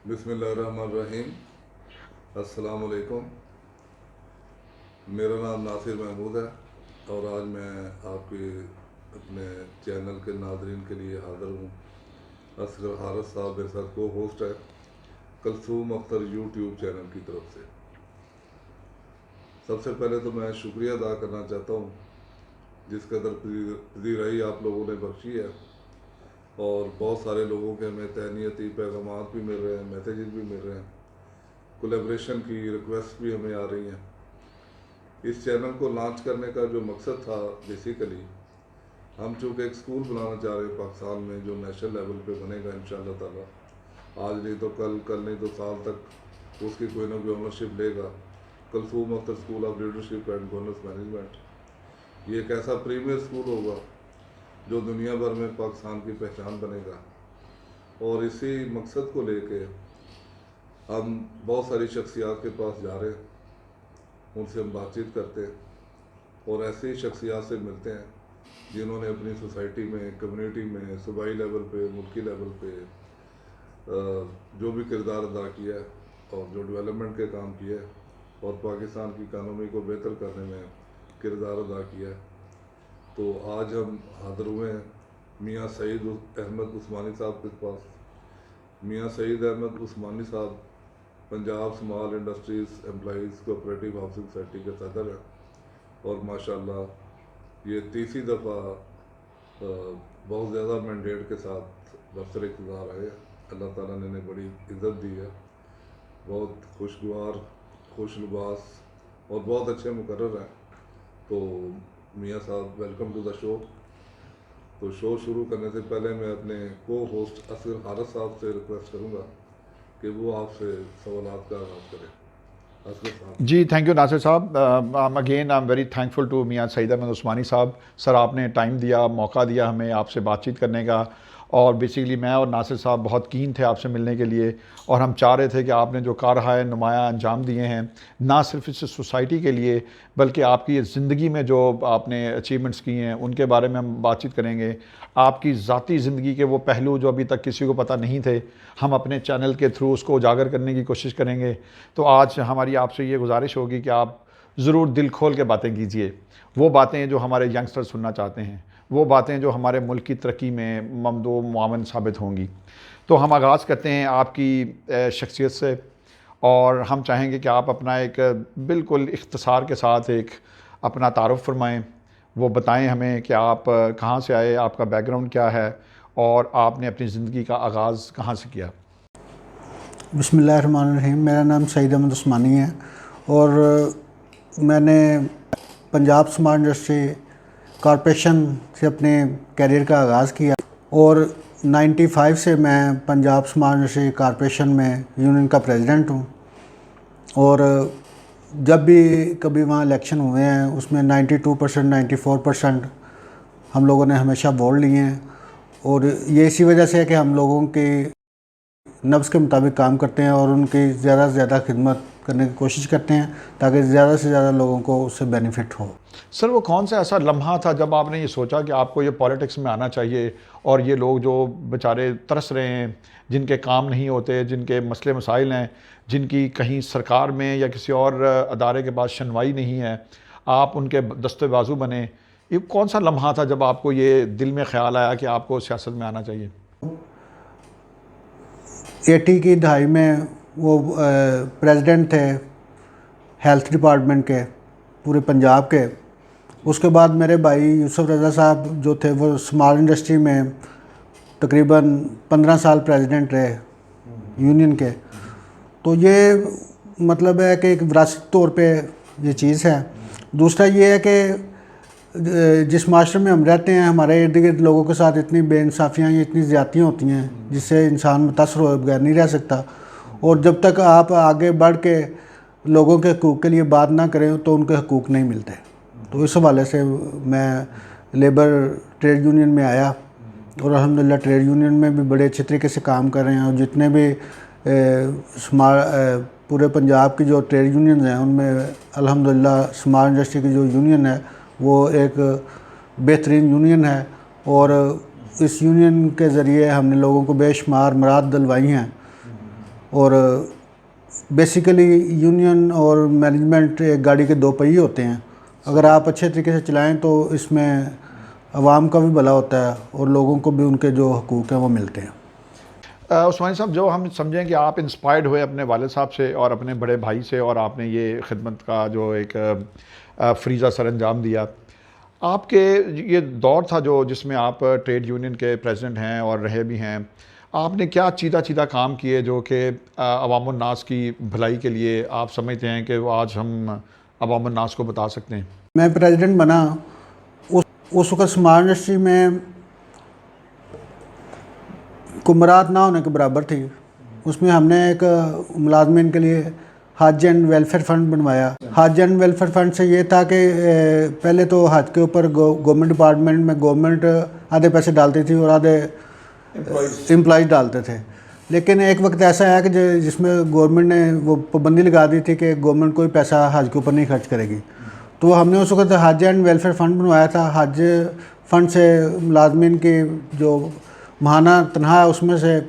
बिस्मिल्लाहिर्रहमानिर्रहीम। अस्सलाम वालेकुम। मेरा नाम नासिर महमूद है और आज मैं आपके अपने चैनल के नाज़रीन के लिए हाज़िर हूँ। असगर हारिस साहब मेरे साथ को होस्ट है कलसूम अख्तर यूट्यूब चैनल की तरफ से। सबसे पहले तो मैं शुक्रिया अदा करना चाहता हूँ जिस कदर पजीराई आप लोगों ने बख्शी है और बहुत सारे लोगों के हमें तहनीती पैगाम भी मिल रहे हैं, मैसेजेस भी मिल रहे हैं, कोलैबोरेशन की रिक्वेस्ट भी हमें आ रही हैं। इस चैनल को लॉन्च करने का जो मकसद था, बेसिकली हम चूँकि एक स्कूल बनाना चाह रहे हैं पाकिस्तान में जो नेशनल लेवल पे बनेगा इंशाअल्लाह ताला। आज नहीं तो कल, कल नहीं तो साल तक उसकी कोई ना कोई ओनरशिप लेगा Kulsoom Akhtar school of leadership and governance management. ये एक ऐसा प्रीमियर स्कूल होगा जो दुनिया भर में पाकिस्तान की पहचान बनेगा और इसी मकसद को लेके हम बहुत सारी शख्सियात के पास जा रहे हैं, उनसे हम बातचीत करते हैं और ऐसी शख्सियात से मिलते हैं जिन्होंने अपनी सोसाइटी में, कम्युनिटी में, सूबाई लेवल पे, मुल्की लेवल पे जो भी किरदार अदा किया है और जो डेवलपमेंट के काम किया है और पाकिस्तान की इकानमी को बेहतर करने में किरदार अदा किया है। तो आज हम हाज़िर हुए हैं मियाँ सईद अहमद उस्मानी साहब के पास। मियाँ सईद अहमद उस्मानी साहब Punjab small industries employees cooperative housing society के सदर हैं और माशाल्लाह ये तीसरी दफ़ा बहुत ज़्यादा मैंडेट के साथ बरसर इक़्तिदार आए। अल्लाह ताला ने इन्हें बड़ी इज़्ज़त दी है, बहुत खुशगवार, खुश लिबास और बहुत अच्छे मुकर्रर हैं। तो मियाँ साहब वेलकम टू द शो। तो शो शुरू करने से पहले मैं अपने को होस्ट असगर हारिस साहब से रिक्वेस्ट करूँगा कि वो आपसे सवालात का आगाज़ करें। असगर साहब। जी, thank you Nasir sahab. Again I am very thankful to Mian Saeed Ahmad उस्मानी साहब। सर, आपने टाइम दिया, मौका दिया हमें आपसे बातचीत करने का और बेसिकली मैं और नासिर साहब बहुत कीन थे आपसे मिलने के लिए और हम चाह रहे थे कि आपने जो कारहाय नुमाया अंजाम दिए हैं, ना सिर्फ इस सोसाइटी के लिए बल्कि आपकी ज़िंदगी में जो आपने अचीवमेंट्स किए हैं उनके बारे में हम बातचीत करेंगे। आपकी ज़ाती ज़िंदगी के वो पहलू जो अभी तक किसी को पता नहीं थे, हम अपने चैनल के थ्रू उसको उजागर करने की कोशिश करेंगे। तो आज हमारी आपसे ये गुजारिश होगी कि आप ज़रूर दिल खोल के बातें कीजिए, वो बातें जो हमारे यंगस्टर सुनना चाहते हैं, वो बातें जो हमारे मुल्क की तरक्की में ममदो मुआवन साबित होंगी। तो हम आगाज़ करते हैं आपकी शख्सियत से और हम चाहेंगे कि आप अपना एक बिल्कुल इख्तिसार के साथ एक अपना तारुफ़ फरमाएँ। वो बताएं हमें कि आप कहाँ से आए, आपका बैकग्राउंड क्या है और आपने अपनी ज़िंदगी का आगाज़ कहाँ से किया। बिस्मिल्लाहिर्रहमानिर्रहीम। मेरा नाम सईद अहमद उस्मानी है और मैंने पंजाब स्मार्ट इंडस्ट्री कॉरपोरेशन से अपने करियर का आगाज़ किया और 95 से मैं पंजाब स्मार्ट इंडस्ट्री कॉरपोरेशन में यूनियन का प्रेसिडेंट हूँ और जब भी कभी वहाँ इलेक्शन हुए हैं उसमें 92% 94% हम लोगों ने हमेशा वोट लिए हैं और ये इसी वजह से है कि हम लोगों के नब्ज़ के मुताबिक काम करते हैं और उनकी ज़्यादा से ज़्यादा खिदमत करने की कोशिश करते हैं ताकि ज़्यादा से ज़्यादा लोगों को उससे बेनिफिट हो। सर, वो कौन सा ऐसा लम्हा था जब आपने ये सोचा कि आपको ये पॉलिटिक्स में आना चाहिए और ये लोग जो बेचारे तरस रहे हैं, जिनके काम नहीं होते, जिनके मसले मसाइल हैं, जिनकी कहीं सरकार में या किसी और अदारे के पास सुनवाई नहीं है, आप उनके दस्ते बाजू बने। ये कौन सा लम्हा था जब आपको ये दिल में ख्याल आया कि आपको सियासत में आना चाहिए? 80 की दहाई में वो प्रेसिडेंट थे हेल्थ डिपार्टमेंट के पूरे पंजाब के। उसके बाद मेरे भाई यूसुफ रज़ा साहब जो थे वो स्मॉल इंडस्ट्री में तकरीबन 15 साल प्रेसिडेंट रहे यूनियन के। तो ये मतलब है कि एक विरासत तौर पे ये चीज़ है। दूसरा ये है कि जिस माशरे में हम रहते हैं हमारे इर्द गिर्द लोगों के साथ इतनी बेइंसाफ़ियाँ, इतनी ज़्यादतियाँ होती हैं जिससे इंसान मुतासर हुए बगैर नहीं रह सकता और जब तक आप आगे बढ़ के लोगों के हकूक़ के लिए बात ना करें तो उनके हकूक़ नहीं मिलते। तो इस हवाले से मैं लेबर ट्रेड यूनियन में आया और अल्हम्दुलिल्लाह ट्रेड यूनियन में भी बड़े अच्छे तरीके से काम कर रहे हैं और जितने भी पूरे पंजाब की जो ट्रेड यूनियन हैं उनमें अल्हम्दुलिल्लाह स्मॉल इंडस्ट्री की जो यूनियन है वो एक बेहतरीन यूनियन है और इस यूनियन के ज़रिए हमने लोगों को बेशुमार मुराद दिलवाई हैं और बेसिकली यूनियन और मैनेजमेंट एक गाड़ी के दो पहिए होते हैं। अगर आप अच्छे तरीके से चलाएं तो इसमें आवाम का भी भला होता है और लोगों को भी उनके जो हकूक़ हैं वो मिलते हैं। उस्मानी साहब, जो हम समझें कि आप इंस्पायर्ड हुए अपने वालिद साहब से और अपने बड़े भाई से और आपने ये खिदमत का जो एक फ्रीज़ा सर अंजाम दिया, आपके ये दौर था जो जिसमें आप ट्रेड यूनियन के प्रेसिडेंट हैं और रहे भी हैं, आपने क्या चीदा काम किए जो कि अवामुन्नास की भलाई के लिए आप समझते हैं कि वो आज हम अवामुन्नास को बता सकते हैं? मैं प्रेसिडेंट बना उस वक्त स्मार्ट इंडस्ट्री में कुमरात ना होने के बराबर थी। उसमें हमने एक मुलाजमीन के लिए हज एंड वेलफेयर फ़ंड बनवाया। हज एंड वेलफेयर फ़ंड से ये था कि पहले तो हज के ऊपर गवर्नमेंट डिपार्टमेंट में गवर्नमेंट आधे पैसे डालती थी और आधे एम्प्लॉयज़ डालते थे। लेकिन एक वक्त ऐसा आया कि जिसमें गवर्नमेंट ने वो पाबंदी लगा दी थी कि गवर्नमेंट कोई पैसा हज के ऊपर नहीं खर्च करेगी। तो हमने उस वक्त हज एंड वेलफेयर फ़ंड बनवाया था। हज फ़ंड से मुलाजमीन की जो माहाना तनख्वाह है उसमें से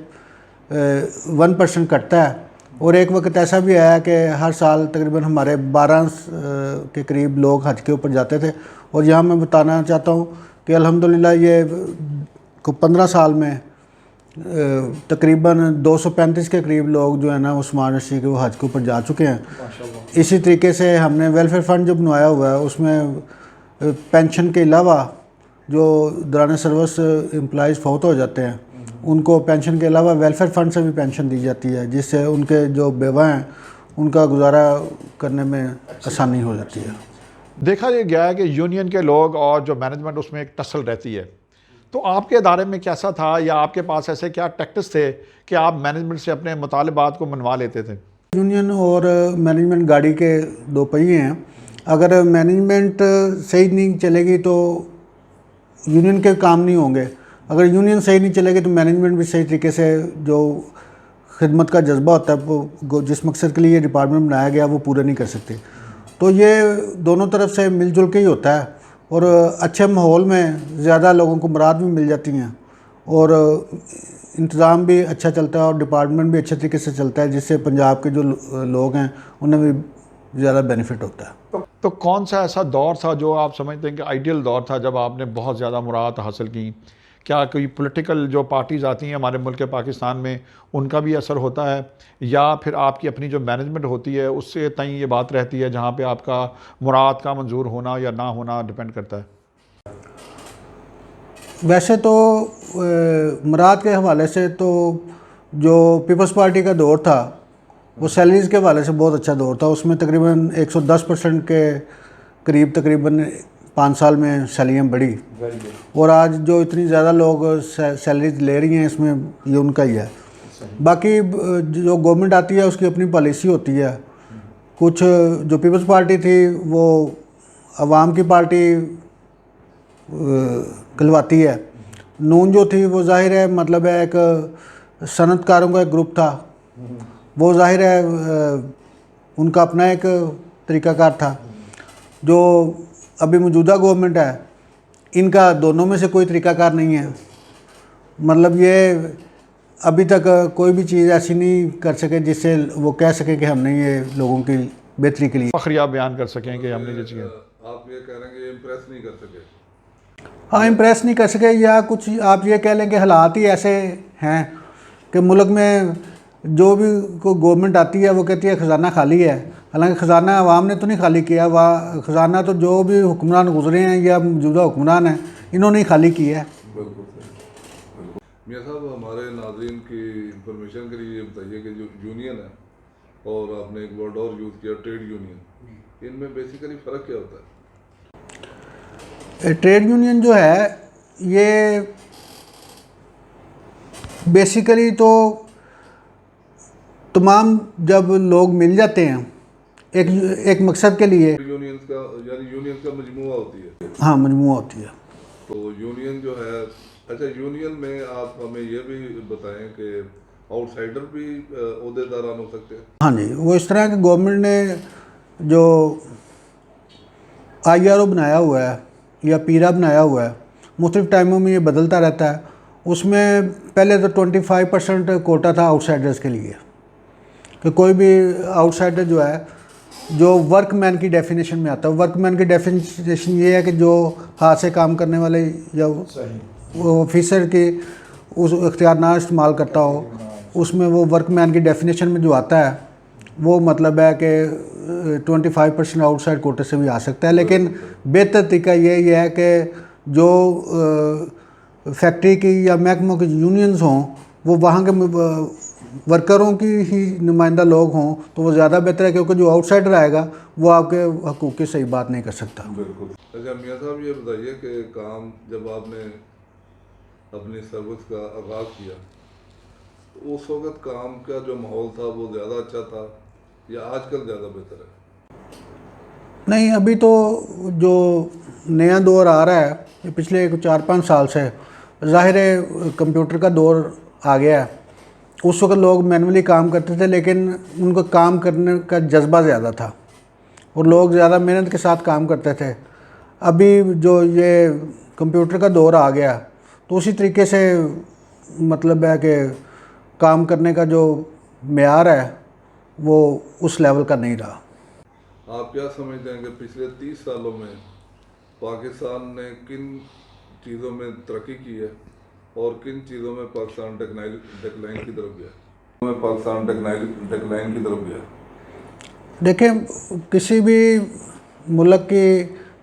1% कटता है। और एक वक्त ऐसा भी आया कि हर साल तकरीबन हमारे 12 के करीब लोग हज के ऊपर जाते थे। और यहाँ मैं बताना चाहता हूँ कि अल्हम्दुलिल्लाह ये 15 साल में तकरीबन 235 के करीब लोग जो है ना वो स्मार्ट इंडस्ट्री के वो हज के ऊपर जा चुके हैं। इसी तरीके से हमने वेलफेयर फ़ंड जो बनवाया हुआ है उसमें पेंशन के अलावा जो दौरान सर्विस एम्प्लॉइज़ फौत हो जाते हैं उनको पेंशन के अलावा वेलफेयर फ़ंड से भी पेंशन दी जाती है, जिससे उनके जो बेवा हैं उनका गुजारा करने में आसानी हो जाती है। देखा ये गया है कि यूनियन के लोग और जो मैनेजमेंट उसमें एक टसल रहती है, तो आपके इदारे में कैसा था या आपके पास ऐसे क्या टैक्टिक्स थे कि आप मैनेजमेंट से अपने मुतालबात को मनवा लेते थे? यूनियन और मैनेजमेंट गाड़ी के दो पहिए हैं। अगर मैनेजमेंट सही नहीं चलेगी तो यूनियन के काम नहीं होंगे। अगर यूनियन सही नहीं चलेगी तो मैनेजमेंट भी सही तरीके से जो खिदमत का जज्बा होता है वो जिस मकसद के लिए डिपार्टमेंट बनाया गया वो पूरा नहीं कर सकते। तो ये दोनों तरफ से मिलजुल के ही होता है और अच्छे माहौल में ज़्यादा लोगों को मुराद भी मिल जाती हैं और इंतज़ाम भी अच्छा चलता है और डिपार्टमेंट भी अच्छे तरीके से चलता है, जिससे पंजाब के जो लोग हैं उन्हें भी ज़्यादा बेनिफिट होता है। तो कौन सा ऐसा दौर था जो आप समझते हैं कि आइडियल दौर था जब आपने बहुत ज़्यादा मुराद हासिल की? क्या कोई पॉलिटिकल जो पार्टीज़ आती हैं हमारे मुल्क पाकिस्तान में उनका भी असर होता है या फिर आपकी अपनी जो मैनेजमेंट होती है उससे तय ये बात रहती है जहाँ पे आपका मुराद का मंजूर होना या ना होना डिपेंड करता है? वैसे तो मुराद के हवाले से तो जो पीपल्स पार्टी का दौर था वो सैलरीज़ के हवाले से बहुत अच्छा दौर था। उसमें तकरीबन 110% के करीब तकरीबन 5 साल में सैलरियाँ बढ़ी और आज जो इतनी ज़्यादा लोग सैलरीज ले रही हैं इसमें ये उनका ही है। बाकी जो गवर्नमेंट आती है उसकी अपनी पॉलिसी होती है। कुछ जो पीपल्स पार्टी थी वो अवाम की पार्टी कहलवाती है। नून जो थी वो जाहिर है मतलब है एक सनतकारों का एक ग्रुप था, वो जाहिर है उनका अपना एक तरीक़ाकार था। जो अभी मौजूदा गवर्नमेंट है इनका दोनों में से कोई तरीक़ाकार नहीं है। मतलब ये अभी तक कोई भी चीज़ ऐसी नहीं कर सके जिससे वो कह सके कि हमने ये लोगों की बेहतरी के लिए फखरिया बयान कर सकें कि हमने ये चीज़। आप ये कह रहे हैं कि इम्प्रेस नहीं कर सके? हाँ, इम्प्रेस नहीं कर सके या कुछ आप ये कह लें कि हालात ही ऐसे हैं कि मुल्क में जो भी कोई गवर्नमेंट आती है वो कहती है ख़जाना खाली है। हालांकि ख़जाना आवाम ने तो नहीं खाली किया, वह ख़जाना तो जो भी हुक्मरान गुजरे हैं या मौजूदा हुक्मरान हैं इन्होंने ही खाली किया है। बिल्कुल सही। मियाँ साहब, हमारे नाज़रीन की इंफॉर्मेशन के लिए ये बताइए कि जो यूनियन है और आपने एक वर्ड और यूज़ किया ट्रेड यूनियन, इनमें बेसिकली फ़र्क क्या होता है? ट्रेड यूनियन जो है ये बेसिकली तो तमाम जब लोग मिल जाते हैं एक मकसद के लिए, यूनियन का यानी यूनियन का मजमुआ होती है। हाँ, मजमुआ होती है। तो यूनियन जो है, अच्छा यूनियन में आप हमें ये भी बताएं कि आउटसाइडर भी ओहदेदारान हो सकते हैं? हाँ जी, वो इस तरह के गवर्नमेंट ने जो IRO बनाया हुआ है या पीरा बनाया हुआ है, मुख्तलिफ टाइमों में ये बदलता रहता है। उसमें पहले तो 25% कोटा था आउटसाइडर्स के लिए कि कोई भी आउटसाइडर जो है जो वर्कमैन की डेफिनेशन में आता है। वर्कमैन की डेफिनेशन ये है कि जो हाथ से काम करने वाले या वो ऑफिसर की उस इख्तियार ना इस्तेमाल करता हो, उसमें वो वर्कमैन की डेफिनेशन में जो आता है वो मतलब है कि 25% आउटसाइड कोटे से भी आ सकता है। लेकिन बेहतर तरीका ये है कि जो फैक्ट्री की या महकमों की यूनियंस हों वो वहाँ के वर्करों की ही नुमाइंदा लोग हों तो वो ज़्यादा बेहतर है, क्योंकि जो आउटसाइडर आएगा वो आपके हकूक़ की सही बात नहीं कर सकता। बिल्कुल। अच्छा मियाँ साहब, ये बताइए कि काम जब आपने अपनी सर्विस का आगाज़ किया तो उस वक़्त काम का जो माहौल था वो ज़्यादा अच्छा था या आजकल ज़्यादा बेहतर है? नहीं, अभी तो जो नया दौर आ रहा है ये पिछले 4-5 साल से ज़ाहिर है कंप्यूटर का दौर आ गया है। उस वक्त लोग मैनुअली काम करते थे लेकिन उनको काम करने का जज्बा ज़्यादा था और लोग ज़्यादा मेहनत के साथ काम करते थे। अभी जो ये कंप्यूटर का दौर आ गया तो उसी तरीके से मतलब है कि काम करने का जो मेयार है वो उस लेवल का नहीं रहा। आप क्या समझते हैं कि पिछले 30 सालों में पाकिस्तान ने किन चीज़ों में तरक्की की है और किन चीज़ों में पाकिस्तान डेक्लाइन की तरफ गया? देखें, किसी भी मुल्क की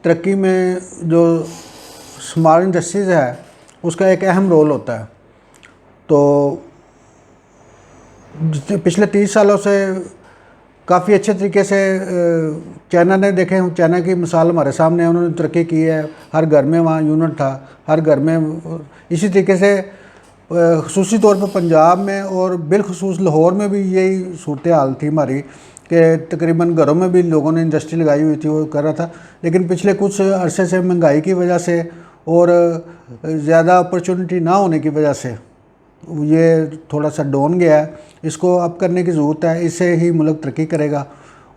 तरक्की में जो स्मॉल इंडस्ट्रीज़ है उसका एक अहम रोल होता है। तो पिछले 30 सालों से काफ़ी अच्छे तरीके से चाइना ने, देखें चाइना की मिसाल हमारे सामने है, उन्होंने तरक्की की है। हर घर में वहाँ यूनिट था, हर घर में। इसी तरीके से ख़ुसूसी तौर पर पंजाब में और बिलखसूस लाहौर में भी यही सूरत हाल थी हमारी कि तकरीबन घरों में भी लोगों ने इंडस्ट्री लगाई हुई थी, वो कर रहा था। लेकिन पिछले कुछ अरसे से महंगाई की वजह से और ज़्यादा अपॉर्चुनिटी ना होने की वजह से ये थोड़ा सा डाउन गया है। इसको अप करने की ज़रूरत है, इससे ही मुल्क तरक्की करेगा।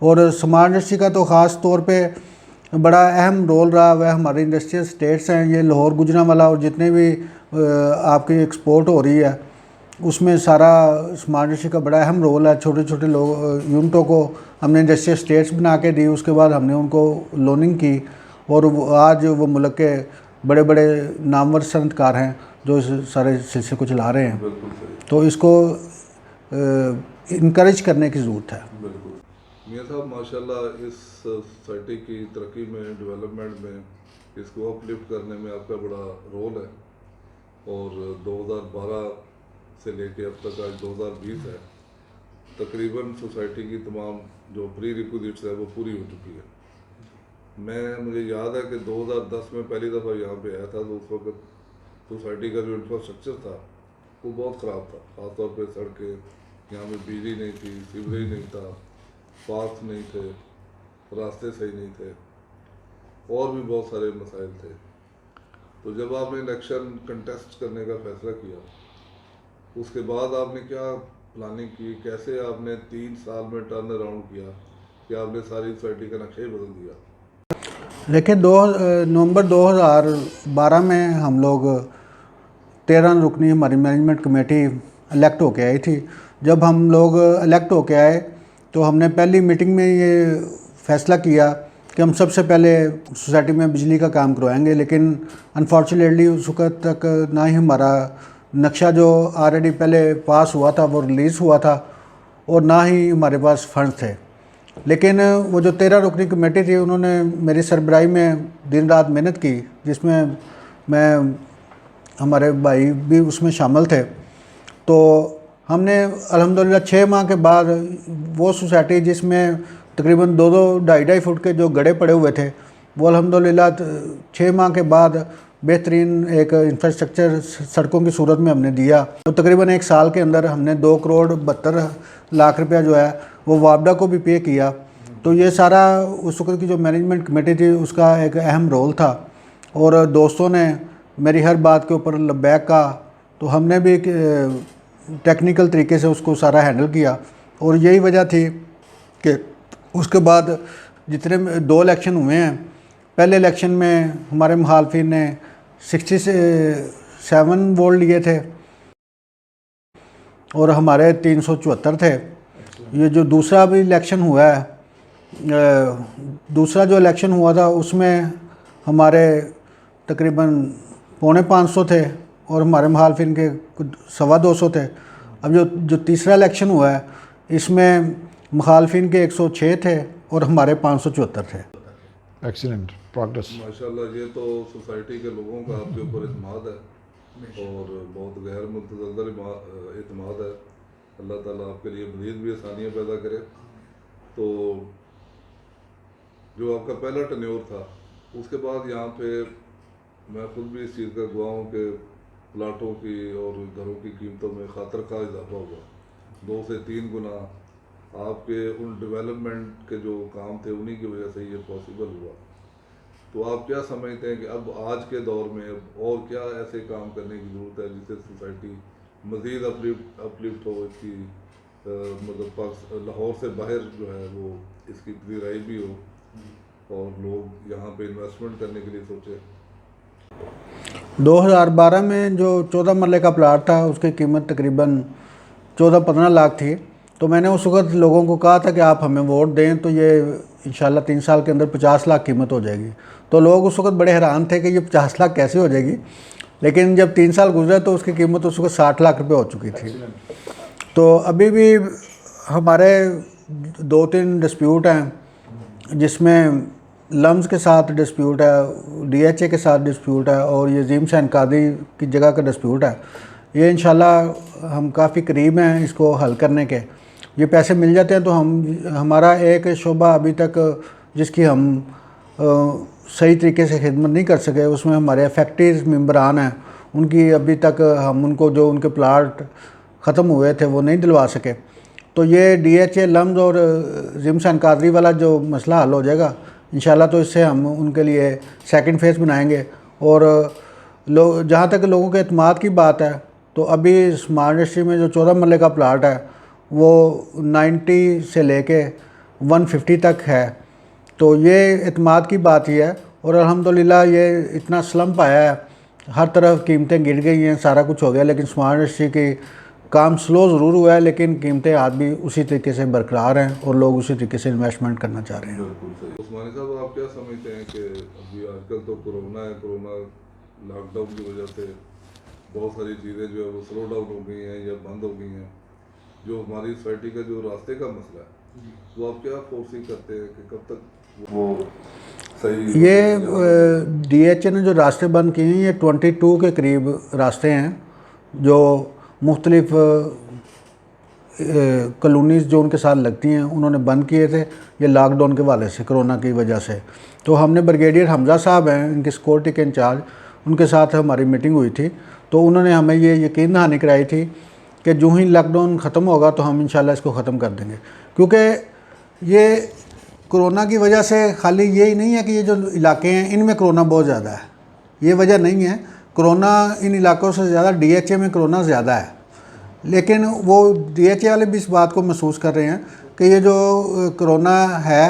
और स्मार्ट इंडस्ट्री का तो ख़ास तौर पे बड़ा अहम रोल रहा वह हमारे इंडस्ट्रियल स्टेट्स हैं, ये लाहौर, गुजरांवाला और जितने भी आपकी एक्सपोर्ट हो रही है उसमें सारा स्मार्ट इंडस्ट्री का बड़ा अहम रोल है। छोटे छोटे लोग यूनिटों को हमने इंडस्ट्रियल स्टेट्स बना के दी, उसके बाद हमने उनको लोनिंग की और आज वो मुल्क के बड़े बड़े नामवर सनतकार हैं जो इस सारे सिलसिले को चला रहे हैं। तो इसको इनकरेज करने की ज़रूरत है। बिल्कुल। मियाँ साहब, माशाल्लाह इस सोसाइटी की तरक्की में, डेवलपमेंट में, इसको अपलिफ्ट करने में आपका बड़ा रोल है। और 2012 से लेके अब तक आज 2020 है, तकरीबन सोसाइटी की तमाम जो प्री रिक्विजिट्स है वो पूरी हो चुकी है। मुझे याद है कि 2010 में पहली दफ़ा यहाँ पे आया था तो उस वक्त सोसाइटी का जो इंफ्रास्ट्रक्चर था वो बहुत ख़राब था। ख़ासतौर पे सड़कें, यहाँ पे बिजली नहीं थी, सीवरेज नहीं था, पार्क नहीं थे, रास्ते सही नहीं थे और भी बहुत सारे मसाइल थे। तो जब आपने इलेक्शन कंटेस्ट करने का फ़ैसला किया उसके बाद आपने क्या प्लानिंग की, कैसे आपने 3 साल में टर्न अराउंड किया कि आपने सारी सोसाइटी का नक्शा ही बदल दिया? देखिए, नवंबर 2012 में हम लोग 13 रुकनी हमारी मैनेजमेंट कमेटी इलेक्ट होके आई थी। जब हम लोग इलेक्ट होके आए तो हमने पहली मीटिंग में ये फ़ैसला किया कि हम सबसे पहले सोसाइटी में बिजली का काम करवाएंगे। लेकिन अनफॉर्चुनेटली उस वक्त तक ना ही हमारा नक्शा जो ऑलरेडी पहले पास हुआ था वो रिलीज़ हुआ था और ना ही हमारे पास फंड थे। लेकिन वो जो 13 रुकनी कमेटी थी उन्होंने मेरी सरबराही में दिन रात मेहनत की, जिसमें मैं, हमारे भाई भी उसमें शामिल थे। तो हमने अल्हम्दुलिल्लाह 6 माह के बाद वो सोसाइटी जिसमें तकरीबन 2-2, 2.5 फुट के जो गड्ढे पड़े हुए थे वो अल्हम्दुलिल्लाह 6 माह के बाद बेहतरीन एक इंफ्रास्ट्रक्चर सड़कों की सूरत में हमने दिया। तो तकरीबन 1 साल के अंदर हमने 2,72,00,000 रुपया जो है वो वापडा को भी पे किया। तो ये सारा उस वक्त की जो मैनेजमेंट कमेटी थी उसका एक अहम रोल था और दोस्तों ने मेरी हर बात के ऊपर लब्बैक कहा। तो हमने भी टेक्निकल तरीके से उसको सारा हैंडल किया और यही वजह थी कि उसके बाद जितने 2 इलेक्शन हुए हैं, पहले इलेक्शन में हमारे मुखालफिन ने 67 वोट लिए थे और हमारे 374 थे। ये जो दूसरा भी इलेक्शन हुआ है, दूसरा जो इलेक्शन हुआ था उसमें हमारे तकरीबन 450 थे और हमारे मुखालफिन के 225 थे। अब जो तीसरा इलेक्शन हुआ है इसमें मुखालफिन के 106 थे और हमारे 574 थे। Excellent progress. माशाल्लाह, ये तो सोसाइटी के लोगों का आपके ऊपर इत्मीनान है और बहुत गैर मुतज़ल्ज़ल इत्मीनान है। अल्लाह ताला आपके लिए मज़ीद भी आसानियाँ पैदा करे। तो जो आपका पहला टेन्योर था उसके बाद यहाँ पे मैं खुद भी इस चीज़ का गवाह हूँ कि प्लाटों की और घरों की कीमतों में खातर का इजाफा हुआ 2 से 3 गुना। आपके उन डेवलपमेंट के जो काम थे उन्हीं की वजह से ये पॉसिबल हुआ। तो आप क्या समझते हैं कि अब आज के दौर में और क्या ऐसे काम करने की ज़रूरत है जिससे सोसाइटी मज़ीद अपलिफ्ट हो, इसकी मतलब लाहौर से बाहर जो है वो इसकी पजीराई भी हो और लोग यहाँ पे इन्वेस्टमेंट करने के लिए सोचें? 2012 में जो 14 मरले का प्लाट था उसकी कीमत तकरीबन 14-15 लाख थी। तो मैंने उस वक्त लोगों को कहा था कि आप हमें वोट दें तो ये इंशाल्लाह 3 साल के अंदर 50 लाख कीमत हो जाएगी। तो लोग उस वक्त बड़े हैरान थे कि ये 50 लाख कैसे हो जाएगी, लेकिन जब 3 साल गुजरे तो उसकी कीमत उस वक्त 60 लाख रुपये हो चुकी थी। तो अभी भी हमारे 2-3 डिस्प्यूट हैं जिसमें लम्स के साथ डिस्प्यूट है, DHA के साथ डिस्प्यूट है और ये ज़ीम सैन कादी की जगह का डिस्प्यूट है। ये इंशाल्लाह हम काफ़ी करीब हैं इसको हल करने के। ये पैसे मिल जाते हैं तो हमारा एक शोबा अभी तक जिसकी हम सही तरीके से खिदमत नहीं कर सके, उसमें हमारे अफेक्टेड मेंबरान हैं, उनकी अभी तक हम उनको जो उनके प्लाट ख़त्म हुए थे वो नहीं दिलवा सके। तो ये DHA लम्स और ज़ीम सैन कादी वाला जो मसला हल हो जाएगा इंशाल्लाह, तो इससे हम उनके लिए सेकंड फेज़ बनाएंगे। और जहाँ तक लोगों के एतमाद की बात है तो अभी स्मार्ट इंडस्ट्री में जो 14 मरले का प्लाट है वो 90 से लेके 150 तक है। तो ये एतमाद की बात ही है और अल्हम्दुलिल्लाह ये इतना स्लम्प आया है, हर तरफ कीमतें गिर गई हैं, सारा कुछ हो गया, लेकिन स्मार्ट इंडस्ट्री की काम स्लो ज़रूर हुआ है लेकिन कीमतें आज भी उसी तरीके से बरकरार हैं और लोग उसी तरीके से इन्वेस्टमेंट करना चाह रहे हैं। बिल्कुल सही। उस्मानी साहब, आप क्या समझते हैं कि अभी आजकल तो कोरोना है, कोरोना लॉकडाउन की वजह से बहुत सारी चीज़ें जो है वो स्लो डाउन हो गई हैं या बंद हो गई हैं, जो हमारी सोसाइटी का जो रास्ते का मसला है वो आप क्या फोर्सी करते हैं कि कब तक वो सही? ये DHA ने जो रास्ते बंद किए हैं ये 22 के करीब रास्ते हैं जो मुख्तलिफ कॉलोनीज़ जो उनके साथ लगती हैं उन्होंने बंद किए थे ये लॉकडाउन के वाले से, कोरोना की वजह से। तो हमने ब्रिगेडियर हमज़ा साहब हैं इनके सिक्योरिटी के इंचार्ज, उनके साथ हमारी मीटिंग हुई थी तो उन्होंने हमें ये यकीन दहानी कराई थी कि जो ही लॉकडाउन ख़त्म होगा तो हम इंशाल्लाह इसको ख़त्म कर देंगे। क्योंकि ये कोरोना की वजह से खाली ये ही नहीं है कि ये जो इलाके हैं इनमें कोरोना बहुत ज़्यादा है, ये वजह नहीं है। कोरोना इन इलाकों से ज़्यादा DHA में कोरोना ज़्यादा है, लेकिन वो DHA वाले भी इस बात को महसूस कर रहे हैं कि ये जो कोरोना है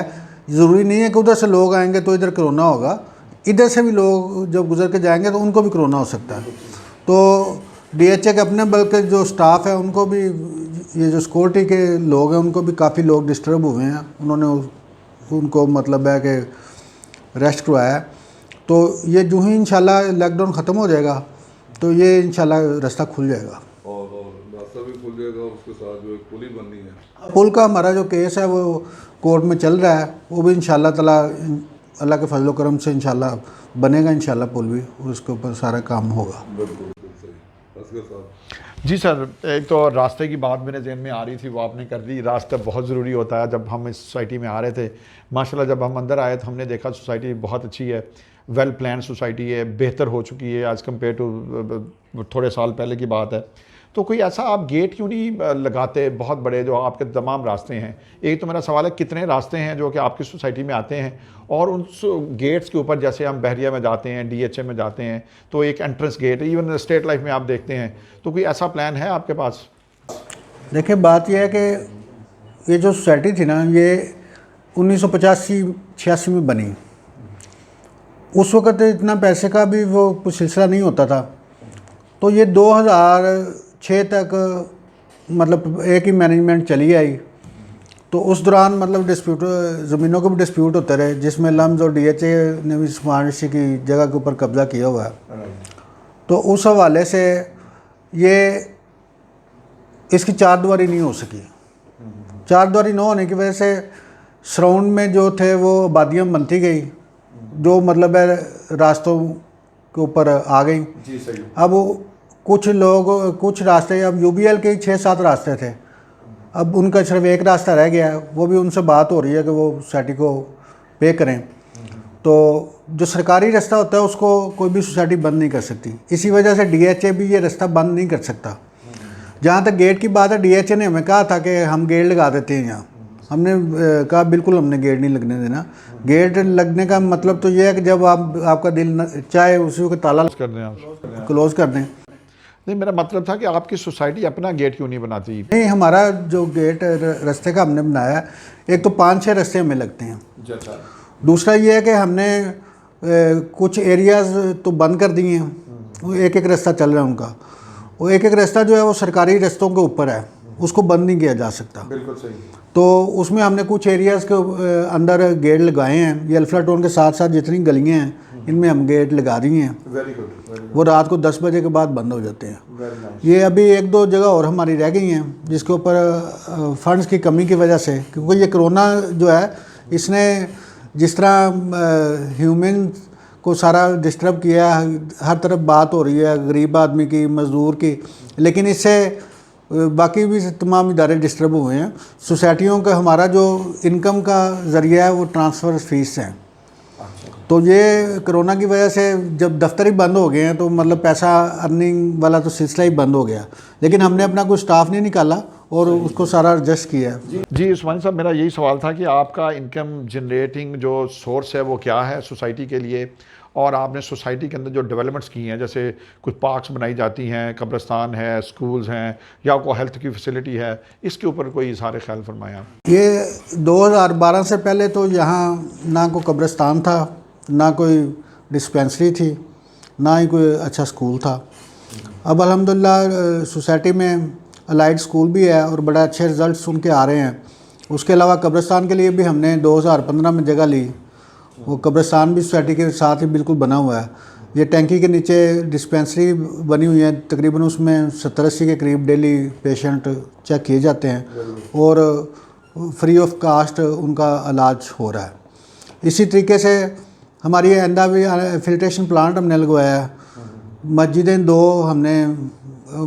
ज़रूरी नहीं है कि उधर से लोग आएंगे तो इधर कोरोना होगा, इधर से भी लोग जब गुजर के जाएंगे तो उनको भी कोरोना हो सकता है। तो DHA के अपने बल्कि जो स्टाफ है उनको भी, ये जो सिक्योरिटी के लोग हैं उनको भी काफ़ी लोग डिस्टर्ब हुए हैं, उन्होंने उनको मतलब है कि रेस्ट करवाया है। तो ये जो ही इंशाल्लाह लॉकडाउन ख़त्म हो जाएगा तो ये इंशाल्लाह रास्ता खुल जाएगा और रास्ता भी खुल जाएगा और उसके साथ जो एक पुल ही बननी है। पुल का हमारा जो केस है वो कोर्ट में चल रहा है, वो भी इंशाल्लाह ताला अल्लाह के फजल करम से इंशाल्लाह बनेगा, इंशाल्लाह पुल भी, और उसके ऊपर सारा काम होगा। बिल्कुल सही। असगर साहब जी सर, एक तो रास्ते की बात मेरे जहन में आ रही थी वो आपने कर दी। रास्ता बहुत ज़रूरी होता है। जब हम इस सोसाइटी में आ रहे थे माशाल्लाह जब हम अंदर आए तो हमने देखा सोसाइटी बहुत अच्छी है, वेल प्लान सोसाइटी है, बेहतर हो चुकी है आज कंपेयर टू थोड़े साल पहले की बात है। तो कोई ऐसा आप गेट क्यों नहीं लगाते बहुत बड़े जो आपके तमाम रास्ते हैं? एक तो मेरा सवाल है कितने रास्ते हैं जो कि आपकी सोसाइटी में आते हैं, और उन गेट्स के ऊपर जैसे हम बहरिया में जाते हैं, DHA में जाते हैं तो एक entrance gate, even state life में आप देखते हैं, तो कोई ऐसा प्लान है आपके पास? देखिए बात यह है कि ये जो सोसाइटी थी ना ये 1985-86 में बनी। उस वक़्त इतना पैसे का भी वो कुछ सिलसिला नहीं होता था। तो ये 2006 तक मतलब एक ही मैनेजमेंट चली आई तो उस दौरान मतलब डिस्प्यूट, ज़मीनों के भी डिस्प्यूट होते रहे, जिसमें लम्स और DHA ने भी स्मार्ट सिटी की जगह के ऊपर कब्ज़ा किया हुआ है। तो उस हवाले से ये इसकी चारदीवारी नहीं हो सकी। चारदीवारी न होने की वजह से सराउंड में जो थे वो आबादियाँ बनती गई, जो मतलब है रास्तों के ऊपर आ गई। जी सही। अब कुछ लोग, कुछ रास्ते, अब UBL के 6-7 रास्ते थे, अब उनका सिर्फ एक रास्ता रह गया है। वो भी उनसे बात हो रही है कि वो सोसाइटी को पे करें। तो जो सरकारी रास्ता होता है उसको कोई भी सोसाइटी बंद नहीं कर सकती। इसी वजह से DHA भी ये रास्ता बंद नहीं कर सकता। जहाँ तक गेट की बात है, DHA ने हमें कहा था कि हम गेट लगा देते हैं यहाँ। हमने कहा बिल्कुल हमने गेट नहीं लगने देना। गेट लगने का मतलब तो ये है कि जब आपका दिल चाहे उसी को ताला कर दें आप। क्लोज कर दें। नहीं, मेरा मतलब था कि आपकी सोसाइटी अपना गेट क्यों नहीं बनाती? नहीं, हमारा जो गेट रास्ते का हमने बनाया, एक तो 5-6 रास्ते हमें लगते हैं। दूसरा ये है कि हमने कुछ एरियाज़ तो बंद कर दिए हैं, वो एक रास्ता चल रहा है उनका। वो एक रास्ता जो है वो सरकारी रास्तों के ऊपर है, उसको बंद नहीं किया जा सकता। बिल्कुल सही। तो उसमें हमने कुछ एरियाज़ के अंदर गेट लगाए हैं। ये अल्फ्लाटोन के साथ साथ जितनी गलियाँ हैं इनमें हम गेट लगा रही हैं। Very good. वो रात को 10 बजे के बाद बंद हो जाते हैं। Very nice. ये अभी 1-2 जगह और हमारी रह गई हैं जिसके ऊपर फंड्स की कमी की वजह से, क्योंकि ये कोरोना जो है इसने जिस तरह ह्यूमन को सारा डिस्टर्ब किया, हर तरफ बात हो रही है गरीब आदमी की, मज़दूर की, लेकिन इससे बाकी भी तमाम इदारे डिस्टर्ब हुए हैं। सोसाइटियों का हमारा जो इनकम का ज़रिया है वो ट्रांसफ़र फीस है। तो ये कोरोना की वजह से जब दफ्तर ही बंद हो गए हैं तो मतलब पैसा अर्निंग वाला तो सिलसिला ही बंद हो गया। लेकिन हमने अपना कोई स्टाफ नहीं निकाला और उसको सारा एडजस्ट किया है। जी उस्मानी साहब, मेरा यही सवाल था कि आपका इनकम जनरेटिंग जो सोर्स है वो क्या है सोसाइटी के लिए, और आपने सोसाइटी के अंदर जो डेवलपमेंट्स की हैं, जैसे कुछ पार्क्स बनाई जाती हैं, कब्रिस्तान है, स्कूल्स हैं, या कोई हेल्थ की फैसिलिटी है, इसके ऊपर कोई इज़हार ख्याल फरमाया? ये 2012 से पहले तो यहाँ ना कोई कब्रिस्तान था, ना कोई डिस्पेंसरी थी, ना ही कोई अच्छा स्कूल था। अब अल्हम्दुलिल्लाह सोसाइटी में अलाइड स्कूल भी है और बड़े अच्छे रिज़ल्ट उनके आ रहे हैं। उसके अलावा कब्रिस्तान के लिए भी हमने 2015 में जगह ली। वो कब्रिस्तान भी सोसाइटी के साथ ही बिल्कुल बना हुआ है। ये टैंकी के नीचे डिस्पेंसरी बनी हुई है, तकरीबन उसमें 70-80 के करीब डेली पेशेंट चेक किए जाते हैं और फ्री ऑफ कास्ट उनका इलाज हो रहा है। इसी तरीके से हमारी आइंदा भी फिल्ट्रेशन प्लांट हमने लगवाया है। मस्जिदें 2 हमने,